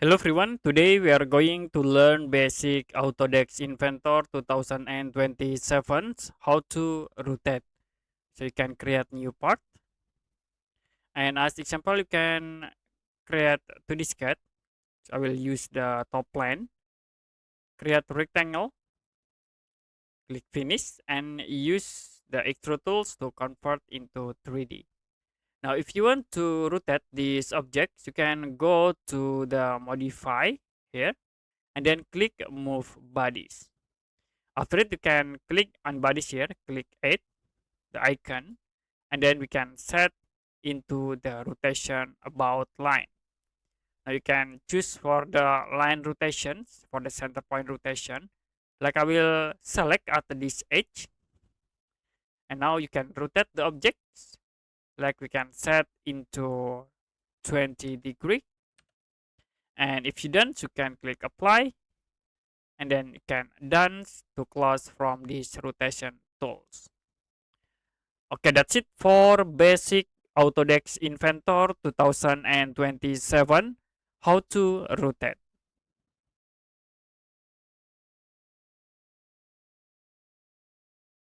Hello everyone, today we are going to learn basic Autodesk Inventor 2027 how to rotate. So you can create new part, and as example you can create 2D sketch. So I will use the top plane, create rectangle, click finish and use the extrude tools to convert into 3D. Now if you want to rotate these objects, you can go to the modify here and then click move bodies. After it, you can click on bodies here, click 8, the icon, and then we can set into the rotation about line. Now you can choose for the line rotations, for the center point rotation. Like I will select at this edge, and now you can rotate the objects. Like we can set into 20 degree. And if you don't, you can click apply, and then you can done to close from these rotation tools. Okay, that's it for basic Autodesk Inventor 2027 how to rotate.